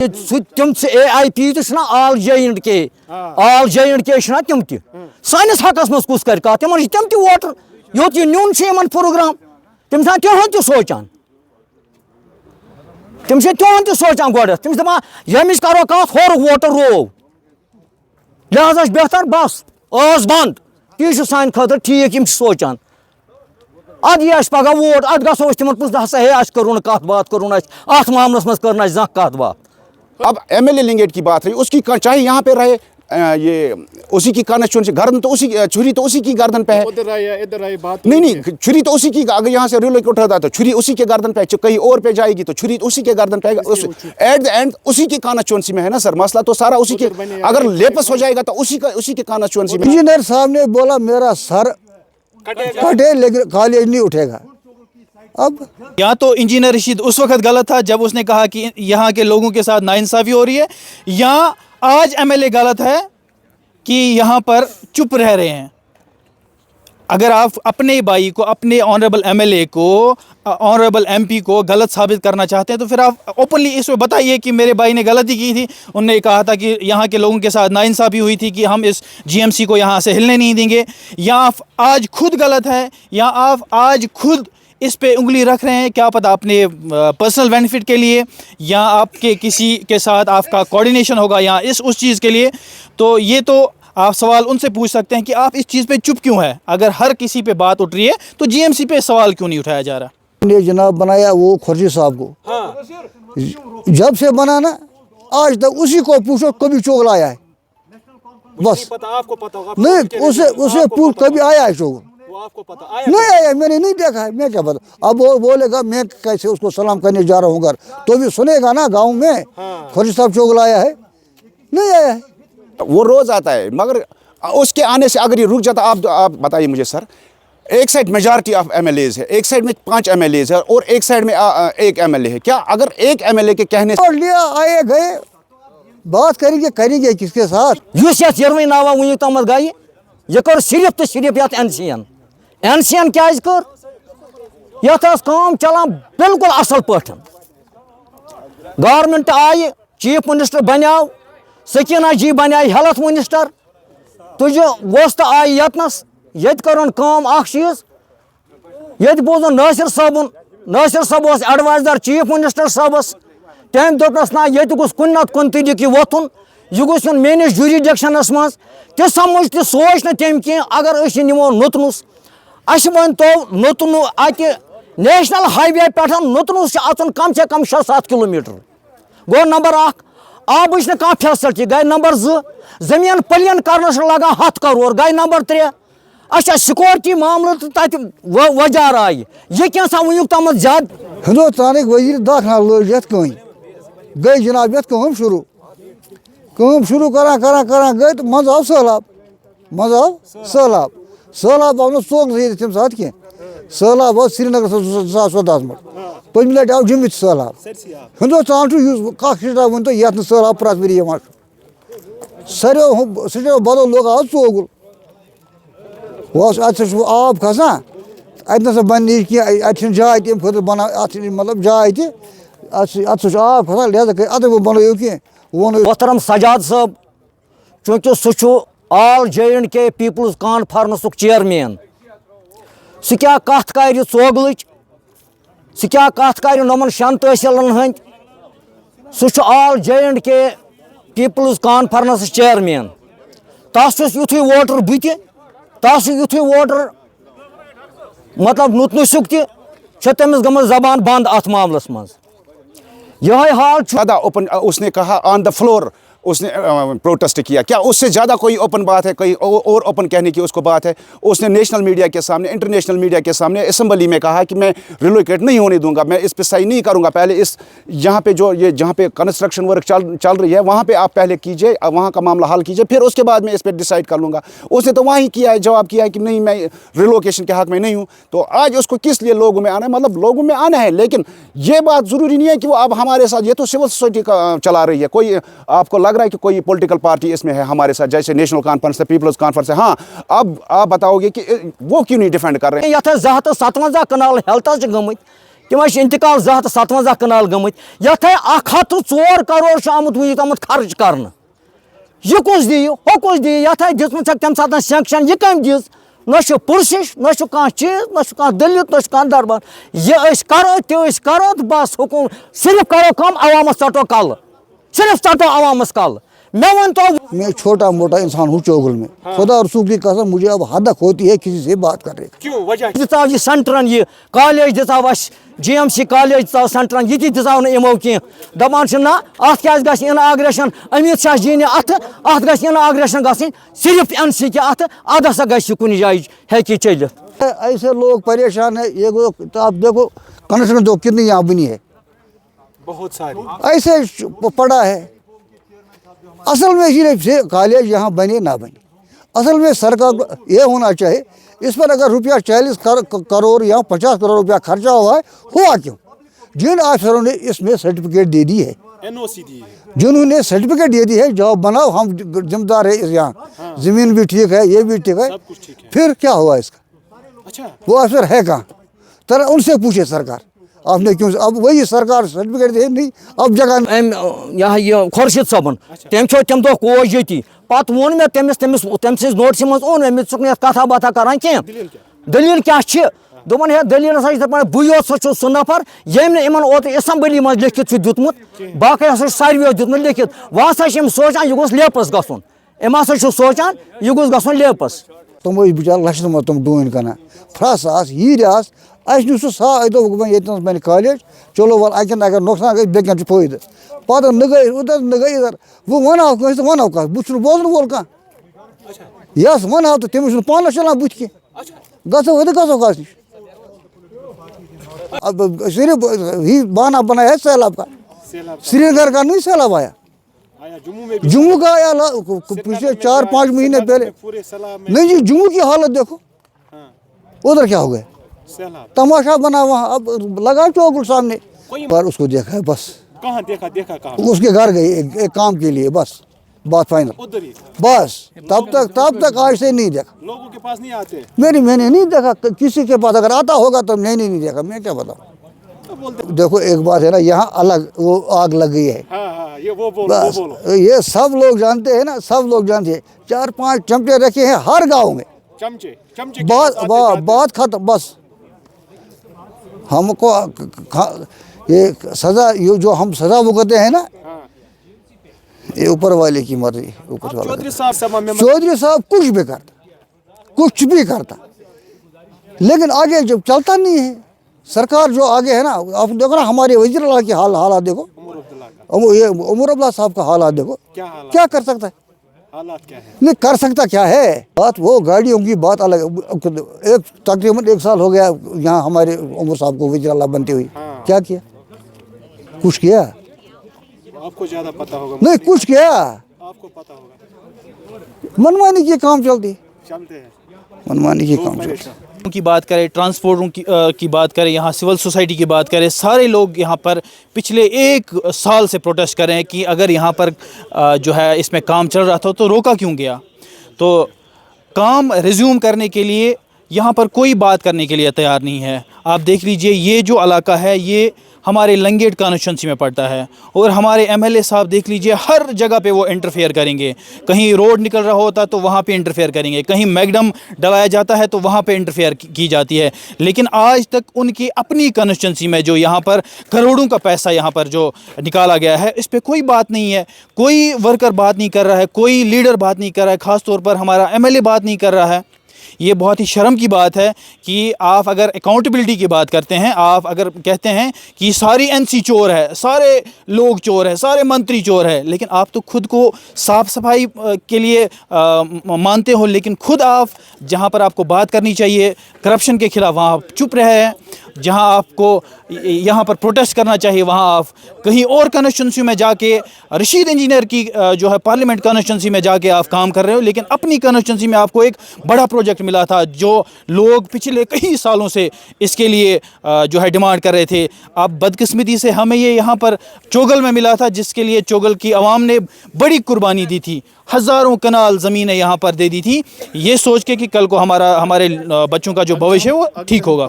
تم AIP تو آل J&K آل J&K تم تہ سانس حقس مز کس کر کت تم تم ووٹر یوت یہ نیون پروگرام تم تہد تہ سوچان تم تہد تہ سوچان گۄڈٕ تم دپان ییٚمِچ کرو کت ہور ووٹر رو لہذا بہتر بس ٲس بند تی سانہِ خٲطرٕ ٹھیٖک یم سوچان اد یہ پگہ ووٹ اد گھو تمن پوچھ ہسا ہے اس کرو کت بات کرو ات معاملس مز کر زان کت بات. اب MLA لنگیٹ کی بات رہی اس کی چاہے یہاں پہ رہے یہ اسی کی کانسٹیچوئنسی گردن تو اسی چھری تو اسی کی گردن پہ ہے نہیں چھری تو اسی کی اگر یہاں سے ریلوکیٹ اٹھاتا ہے تو چھری اسی کے گردن پہ کہیں اور پہ جائے گی تو چھری اسی کے گردن پہ ایٹ دا اینڈ اسی کی کانسٹیچوئنسی میں ہے نا سر مسئلہ تو سارا اسی کے اگر لیپس ہو جائے گا تو اسی کے کانسٹیچوئنسی میں. انجینئر صاحب نے بولا میرا سر کٹے لیکن کالج نہیں اٹھے گا. اب یا تو انجینئر رشید اس وقت غلط تھا جب اس نے کہا کہ یہاں کے لوگوں کے ساتھ ناانصافی ہو رہی ہے, یا آج MLA غلط ہے کہ یہاں پر چپ رہ رہے ہیں. اگر آپ اپنے بھائی کو, اپنے آنریبل MLA کو, آنریبل MP کو غلط ثابت کرنا چاہتے ہیں تو پھر آپ اوپنلی اس میں بتائیے کہ میرے بھائی نے غلطی کی تھی, انہوں نے کہا تھا کہ یہاں کے لوگوں کے ساتھ ناانصافی ہوئی تھی کہ ہم اس GMC کو یہاں سے ہلنے نہیں دیں گے, یا آپ آج خود غلط ہیں, یا آپ آج خود اس پہ انگلی رکھ رہے ہیں, کیا پتہ اپنے پرسنل بینیفٹ کے لیے, یا آپ کے کسی کے ساتھ آپ کا کوارڈینیشن ہوگا یا اس چیز کے لیے. تو یہ تو آپ سوال ان سے پوچھ سکتے ہیں کہ آپ اس چیز پہ چپ کیوں ہے. اگر ہر کسی پہ بات اٹھ رہی ہے تو GMC پہ سوال کیوں نہیں اٹھایا جا رہا؟ نے جناب بنایا وہ خورشید صاحب کو, جب سے بنا نا آج تک اسی کو پوچھو کبھی چغل آیا ہے بس نہیں, اسے پوچھ کبھی آیا ہے چغل نہیں آیا, میں نے نہیں دیکھا ہے, میں کیا پتا. اب وہ بولے گا میں کیسے اس کو سلام کرنے جا رہا ہوں گھر, تو بھی سنے گا نا گاؤں میں خورشید صاحب چغل آیا ہے, نہیں آیا ہے. وہ روز آتا ہے مگر اس کے آنے سے اگر یہ رک جاتا. آپ بتائیے مجھے سر, ایک سائڈ میجارٹی آف MLAs ہے, ایک سائڈ میں 5 MLAs ہے اور ایک سائڈ میں ایک MLA ہے. کیا اگر ایک MLA کے کہنے سے لیا آئے گئے بات کریں گے کس کے ساتھ؟ یس یت یرویں ناوا ونیک تامت گئی یہ کر صرف تو صرف یت NCN کیا کر یت کام چلان بالکل اصل پٲٹھۍ. گورنمنٹ آئی, چیف منسٹر بنیو, سکینہ جی بنائی ہیلتھ منسٹر, تجہ گوست آئی یتنس یت کرن کام اخ چیز یت بوزن ناصر صاحب اس ایڈوائزر چیف منسٹر صاحبس, تم دس نا یہ گوس کن نت کن طریقہ ووتھن, یہ گوس یون میٲنِس جوٗرِسڈکشنس مز تہ سمجھ تہ سوچ نہ تم کی اگر اس نمو نوتنس اس ون تو نوتن اتہ نیشنل ہائی وے پہ نوتنس اژن کم سے کم 6-7 کلومیٹر. گو نمبر 1 آبٕچ نہٕ کانٛہہ فیسلٹی, گٔے نمبر 2 زمین پلین کرنس لگان 100 کرور, گٔے نمبر 3 اچھا سیکورٹی معاملہ تو تتہ وجار آئی یہ کیسا ونیک تامت زیادہ. ہندوستانک وزیر داخلہ لوگ یت کہیں گئی جناب یت کام شروع کران گئی تو مز آو سہلاب آو نا ژوک زٕ تمہِ ساتہٕ کینٛہہ, سہلاب آو سری نگر 2014 منٛز, پٔتمہِ لٹہِ آو جمِچ سہلاب. ہندوستان چھُ کاکھ سٹیٹ ؤنۍ تو یتھ نہٕ سہلاب پرٛٮ۪تھ ؤری یِوان چھُ, ساروِیو سٹیٹو بدل لوگ آو ژوگُل. اتھ چھُ آب کھسان اتہِ نسا بنہِ کینٛہہ, اتہِ چھِنہٕ جاے تمہِ خٲطرٕ بنان, اتھ چھِ مطلب جاے تہِ اتھ چھُ آب کھسان, لہذا کٔرِتھ ادے بنٲیِو کینٛہہ. محترم سجاد صٲب چونکہ سہ چھُ آل J&K پیپلز کانفرنسُک چیئرمین, سہ کیا کتھ کرِ ژوگلٕچ, سہ کیا کتھ کرِ نۄمن 6 تحصیلن ہٕنٛدۍ, سہ چھُ آل J&K پیپلز کانفرنس چیئرمین. تس چھُس یُتھُے ووٹر بہٕ تہِ, تس چھُ یُتھُے ووٹر مطلب نُتنسُک تہِ چھِ تٔمِس گٔمٕژ زبان بند اتھ معاملس منٛز. یہے حال زیادہ اوپن اس نے کہا آن دا فلور اس نے پروٹیسٹ کیا, کیا اس سے زیادہ کوئی اوپن بات ہے, کوئی اور اوپن کہنے کی اس کو بات ہے؟ اس نے نیشنل میڈیا کے سامنے, انٹرنیشنل میڈیا کے سامنے اسمبلی میں کہا کہ میں ریلوکیٹ نہیں ہونے دوں گا, میں اس پہ صحیح نہیں کروں گا. پہلے اس یہاں پہ جہاں پہ کنسٹرکشن ورک چل رہی ہے وہاں پہ آپ پہلے کیجئے, وہاں کا معاملہ حل کیجئے, پھر اس کے بعد میں اس پہ ڈیسائیڈ کر لوں گا. اس نے تو وہیں کیا ہے, جواب کیا ہے کہ نہیں میں ریلوکیشن کے حق میں نہیں ہوں. تو آج اس کو کس لیے لوگوں میں آنا ہے, مطلب لوگوں میں آنا ہے, لیکن یہ بات ضروری نہیں ہے کہ وہ اب ہمارے ساتھ, یہ تو سول سوسائٹی کا چلا رہی ہے. کوئی آپ کو لگ رہا ہے کہ کوئی پولیٹیکل پارٹی اس میں ہے ہمارے ساتھ, جیسے نیشنل کانفرنس ہے, پیپلز کانفرنس ہے, ہاں اب آپ بتاؤ گے کہ وہ کیوں نہیں ڈیفینڈ کر رہے ہیں؟ یتھ 257 کنال ہیلتس گمت تم انتقال 257 کنال گمت یت 104 کروڑ آمت ونیک آمت خرچ کرنے یہ کس دی ہو کس دی یت دم سات سینکشن یہ کم دز نہ پرسش نہ چیز نہ دلت نہ دربار یہ کرو تہ کرو تو بس حکم صرف کرو کم عوامس ٹٹو کل صرف ٹٹو عوامس کل میں ون تو میں چھوٹا موٹا انسان ہوں چوگل میں خدا رسول کی قسم مجھے اب حدق ہوتی ہے کسی سے بات کرنے کی کیوں وجہ دتا یہ سینٹرن یہ کالج دتا اس جی ایم سی کالج دتا سینٹرن یہ دتا نمو کی دپان نا ات کیا گژھِ اناگریشن امیت شاہ جی نے ات گژھِ اناگریشن گژھن صرف این سی کے ات اد ہسا گژھِ کُنہِ جایہِ ہیٚکہِ چلت ایسے لوگ پریشان ہیں یہ آپ دیکھو کنسٹرکشن تو کتنی یہاں بنی ہے بہت ساری ایسے پڑا ہے اصل میں صرف کالج یہاں بنے نہ بنے اصل میں سرکار کو یہ ہونا چاہیے اس پر اگر روپیہ 40 کروڑ یا 50 کروڑ روپیہ خرچہ ہوا ہے ہوا کیوں جن آفیسروں نے اس میں سرٹیفکیٹ دے دی ہے جنہوں نے سرٹیفکیٹ دے دی ہے جاب بناؤ ہم ذمہ دار ہے یہاں زمین بھی ٹھیک ہے یہ بھی ٹھیک ہے پھر کیا ہوا اس کا وہ آفیسر ہے کہاں تر ان سے پوچھے سرکار آپ نے کیوں اب وہی سرکار سرٹیفکیٹ دے نہیں اب جگہ یہ خورشید صبن تم تم دہ کوچ یتی پتہ وون میں تم سز نوٹس مز اون امت ثک کتھا باتھا کران کی دلیل کیا دپان ہے دلیل ہسا دپان بہ یوت سا سہ نفر یم نے یمن اوت اسمبلی مز لکھت دیتمت باقی ہسا سارویو دیتمت لکھت وہ ہسا سوچان یہ گوس لیپس گژھن ام ہسا سوچان یہ گوس گژھن لیپس تم بچار لچھن منٛز تم ڈوٗنۍ کٕنان پھرٛس آس یٖرۍ آس اَسہِ نیوٗ سُہ سا دوٚپُکھ وۄنۍ ییٚتہِ نَس بَنہِ کالج چلو وَلہٕ اَکٮ۪ن اگر نۄقصان گژھِ بیٚکٮ۪ن چھُ فٲیدٕ پَتہٕ نہٕ گٔے ادھر نہٕ گٔے ادھر وۄنۍ وَنہو کٲنٛسہِ تہٕ وَنو کَتھ بہٕ چھُس بوزن وول کانٛہہ یَس وَنہو تہٕ تٔمِس چھُنہٕ پانَس چلان بُتھِ کینٛہہ گژھو تہٕ گژھو کَس نِش صرف ہی بہانہ بنایا ہے سیلاب کا سری نگر کا نہیں سیلاب آیا جموں کا آیا پچھلے 4-5 مہینے پہلے نہیں جی جموں کی حالت دیکھو ادھر کیا ہو گیا تماشا بنا وہاں اب لگا چوگل سامنے پر اس کو دیکھا ہے بس کہاں دیکھا کہاں اس کے گھر گئی ایک کام کے لیے بس بات فائنل بس تب تک آج سے نہیں دیکھا لوگوں کے پاس نہیں آتے میں نے نہیں دیکھا کسی کے پاس اگر آتا ہوگا تو میں نے نہیں دیکھا میں کیا بتاؤں دیکھو ایک بات ہے نا یہاں الگ وہ آگ لگ گئی ہے بس یہ سب لوگ جانتے ہیں نا سب لوگ جانتے ہیں 4-5 چمچے رکھے ہیں ہر گاؤں میں بات ختم بس ہم کو یہ سزا جو ہم سزا بھگتتے ہیں نا یہ اوپر والے کی مرضی اوپر والے چودھری صاحب کچھ بھی کرتا لیکن آگے جب چلتا نہیں ہے سرکار جو آگے ہے نا آپ دیکھو نا ہمارے وزیر اللہ کی حالات دیکھو عمر عبداللہ صاحب کا حالات دیکھو کیا کر سکتا ہے نہیں کر سکتا کیا ہے بات وہ گاڑیوں کی بات الگ تقریباً 1 سال ہو گیا یہاں ہمارے عمر صاحب کو وزیر اللہ بنتے ہوئی کیا کچھ کیا آپ کو زیادہ پتہ ہوگا نہیں کچھ کیا آپ کو پتہ ہوگا منمانی کی کام چلتے ہیں منمانی کی کام چلتی کی بات کریں ٹرانسپورٹوں کی بات کریں یہاں سول سوسائٹی کی بات کریں سارے لوگ یہاں پر پچھلے 1 سال سے پروٹیسٹ کر رہے ہیں کہ اگر یہاں پر جو ہے اس میں کام چل رہا تھا تو روکا کیوں گیا تو کام ریزیوم کرنے کے لیے یہاں پر کوئی بات کرنے کے لیے تیار نہیں ہے آپ دیکھ لیجئے یہ جو علاقہ ہے یہ ہمارے لنگیٹ کانسٹیچوئنسی میں پڑتا ہے اور ہمارے ایم ایل اے صاحب دیکھ لیجئے ہر جگہ پہ وہ انٹرفیئر کریں گے کہیں روڈ نکل رہا ہوتا تو وہاں پہ انٹرفیئر کریں گے کہیں میگڈم ڈلایا جاتا ہے تو وہاں پہ انٹرفیئر کی جاتی ہے لیکن آج تک ان کی اپنی کانسٹیچوئنسی میں جو یہاں پر کروڑوں کا پیسہ یہاں پر جو نکالا گیا ہے اس پہ کوئی بات نہیں ہے کوئی ورکر بات نہیں کر رہا ہے کوئی لیڈر بات نہیں کر رہا ہے خاص طور پر ہمارا ایم ایل اے بات نہیں کر رہا ہے یہ بہت ہی شرم کی بات ہے کہ آپ اگر اکاؤنٹیبلٹی کی بات کرتے ہیں آپ اگر کہتے ہیں کہ ساری این سی چور ہے سارے لوگ چور ہیں سارے منتری چور ہے لیکن آپ تو خود کو صاف صفائی کے لیے مانتے ہو لیکن خود آپ جہاں پر آپ کو بات کرنی چاہیے کرپشن کے خلاف وہاں آپ چپ رہے ہیں جہاں آپ کو یہاں پر پروٹیسٹ کرنا چاہیے وہاں آپ کہیں اور کانسٹیچوئنسی میں جا کے رشید انجینئر کی جو ہے پارلیمنٹ کانسٹیچوئنسی میں جا کے آپ کام کر رہے ہو لیکن اپنی کانسٹیچوئنسی میں آپ کو ایک بڑا پروجیکٹ ملا تھا جو لوگ پچھلے کئی سالوں سے اس کے لیے جو ہے ڈیمانڈ کر رہے تھے اب بدقسمتی سے ہمیں یہ یہاں پر چوگل میں ملا تھا جس کے لیے چوگل کی عوام نے بڑی قربانی دی تھی ہزاروں کنال زمینیں یہاں پر دے دی تھی یہ سوچ کے کہ کل کو ہمارے بچوں کا جو بھوش ہے وہ ٹھیک ہوگا